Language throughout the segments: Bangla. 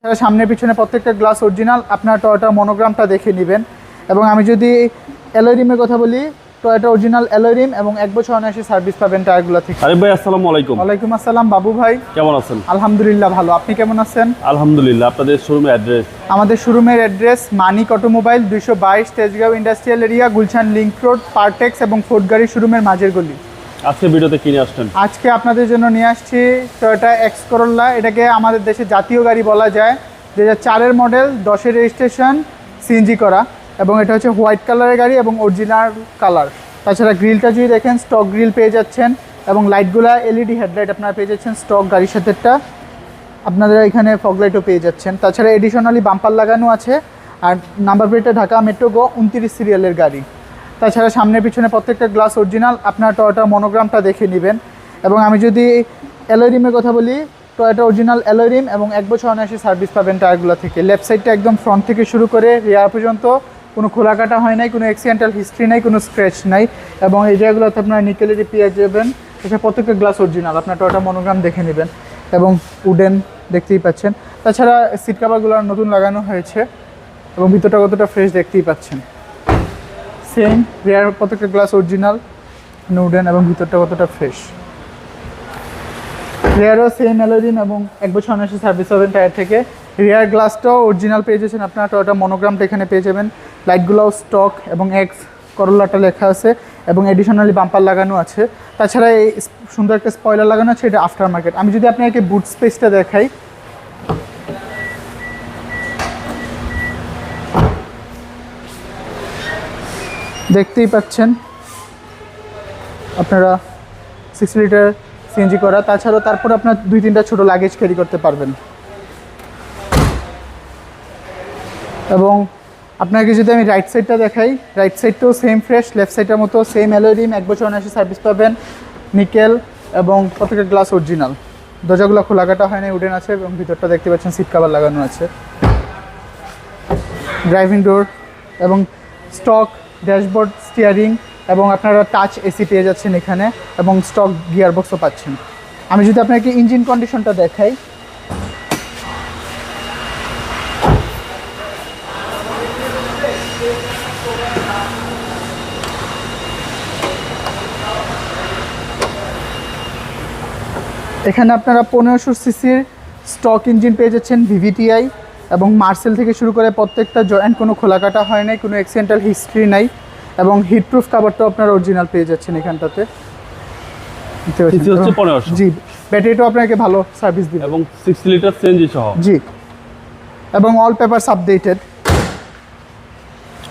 সামনের পিছনে প্রত্যেকটা গ্লাস অরিজিনাল। আপনার টয়োটা মনোগ্রামটা দেখে নেবেন। এবং আমি যদি অ্যালয় রিমের কথা বলি, টয়োটা অরিজিনাল অ্যালয় রিম এবং 1 বছর অনায়াসে সার্ভিস পাবেন টায়ারগুলো থেকে। আরিফ ভাই আসসালামু আলাইকুম। ওয়ালাইকুম আসসালাম বাবু ভাই, কেমন আছেন? আলহামদুলিল্লাহ ভালো। আপনি কেমন আছেন? আলহামদুলিল্লাহ। আপনাদের শোরুমের অ্যাড্রেস? আমাদের শোরুমের address Manik automobile 222 Tejgaon industrial area, Gulshan link road, Partex এবং ফোর্ট গাড়ি শোরুমের মাঝের গলি। আজকে ভিডিওতে কিনে আসছেন? আজকে আপনাদের জন্য নিয়ে আসছি টয়োটা এক্স করোলা। এটাকে আমাদের দেশে জাতীয় গাড়ি বলা যায়। 2004-এর মডেল, 10-এর রেজিস্ট্রেশন, সিএনজি করা, এবং এটা হচ্ছে হোয়াইট কালারের গাড়ি এবং অরিজিনাল কালার। তাছাড়া গ্রিলটা যদি দেখেন স্টক গ্রিল পেয়ে যাচ্ছেন, এবং লাইটগুলা এলইডি হেডলাইট আপনারা পেয়ে যাচ্ছেন স্টক গাড়ির সাথেটা। আপনাদের এখানে ফগলাইটও পেয়ে যাচ্ছেন। তাছাড়া এডিশনালি বাম্পার লাগানো আছে। আর নাম্বার প্লেটে ঢাকা মেট্রো গো 29 সিরিয়ালের গাড়ি। তাছাড়া সামনের পিছনে প্রত্যেকটা গ্লাস অরিজিনাল। আপনার টয়োটা মনোগ্রামটা দেখে নেবেন। এবং আমি যদি অ্যালয় রিমের কথা বলি, টয়োটা অরিজিনাল অ্যালয় রিম এবং 1 বছর অনায়াসে সার্ভিস পাবেন টায়ারগুলো থেকে। লেফট সাইডটা একদম ফ্রন্ট থেকে শুরু করে রিয়ার পর্যন্ত কোনো খোলা কাটা হয় নাই, কোনো অ্যাক্সিডেন্টাল হিস্ট্রি নাই, কোনো স্ক্র্যাচ নাই। এবং এই জায়গাগুলোতে আপনার নিকেলেরই পেয়ে যাবেন। এছাড়া প্রত্যেকটা গ্লাস অরিজিনাল। আপনার টয়োটা মনোগ্রাম দেখে নেবেন। এবং উডেন দেখতেই পাচ্ছেন। তাছাড়া সিট কাভারগুলো নতুন লাগানো হয়েছে এবং ভিতরটা কতটা ফ্রেশ দেখতেই পাচ্ছেন। সেম রিয়ার প্রত্যেকটা গ্লাস অরিজিনাল, উডেন এবং ভিতরটা কতটা ফ্রেশ। রিয়ারও সেম অ্যালয় রিম এবং 1 বছর অনায়াসে সার্ভিস পাবেন টায়ার থেকে। রিয়ার গ্লাসটাও অরিজিনাল পেয়ে যাচ্ছেন। আপনার টয়োটা মনোগ্রামটা এখানে পেয়ে যাবেন। লাইটগুলোও স্টক এবং এক্স করোলাটা লেখা আছে এবং এডিশনালি বাম্পার লাগানো আছে। তাছাড়া এই সুন্দর একটা স্পয়লার লাগানো আছে, এটা আফটার মার্কেট। আমি যদি আপনাকে বুট স্পেসটা দেখাই, দেখতেই পাচ্ছেন আপনারা 6 লিটার সিএনজি করা। তাছাড়াও তারপর আপনার 2-3টা ছোটো লাগেজ ক্যারি করতে পারবেন। এবং আপনাকে যদি আমি রাইট সাইডটা দেখাই, রাইট সাইডটাও সেম ফ্রেশ, লেফট সাইডের মতো সেম অ্যালয় রিম, 1 বছর অনায়াসে সার্ভিস পাবেন, নিকেল এবং প্রত্যেকটা গ্লাস অরিজিনাল। দরজাগুলো খোলা কাটা হয় না, উডেন আছে এবং ভিতরটা দেখতে পাচ্ছেন সিট কাভার লাগানো আছে। ড্রাইভিং ডোর এবং স্টক ড্যাশবোর্ড, স্টিয়ারিং এবং আপনারা টাচ এসি পেয়ে যাচ্ছেন এখানে, এবং স্টক গিয়ারবক্সও পাচ্ছেন। আমি যদি আপনাকে ইঞ্জিন কন্ডিশনটা দেখাই, এখানে আপনারা 1500 সিসির স্টক ইঞ্জিন পেয়ে যাচ্ছেন, ভিভিটিআই এবং মার্সেল থেকে শুরু করে প্রত্যেকটা জয়েন্ট কোনো খোলা কাটা হয় নাই, কোনো অ্যাক্সিডেন্টাল হিস্ট্রি নাই, এবং হিটপ্রুফ কাভারটাও আপনারা অরিজিনাল পেয়ে যাচ্ছেন এখানটাতে। হচ্ছে 1500। জি, ব্যাটারিটাও আপনাকে ভালো সার্ভিস দিবে এবং 6 লিটার সিএনজি সহ। জি, এবং অল পেপারস আপডেটেড।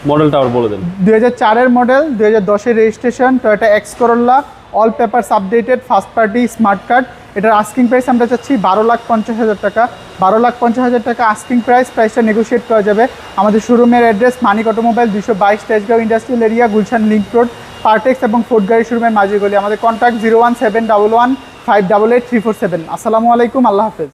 মডেলটা আবার বলে দেন। 2004-এর মডেল, 2010-এর registration, Toyota X Corolla, all papers updated, first party, smart card. এটার আস্কিং প্রাইস আমরা চাচ্ছি 12,50,000 টাকা। 12,50,000 টাকা আস্কিং প্রাইস। প্রাইসটা নেগোশিয়েট করা যাবে। আমাদের শোরুমের address Manik automobile 222 Tejgaon industrial area, Gulshan link road, Partex এবং ফোর্ট গাড়ি শোরুমের মাঝে গলি। আমাদের কন্ট্যাক্ট 01711 588 347। আসসালামু আলাইকুম, আল্লাহ হাফেজ।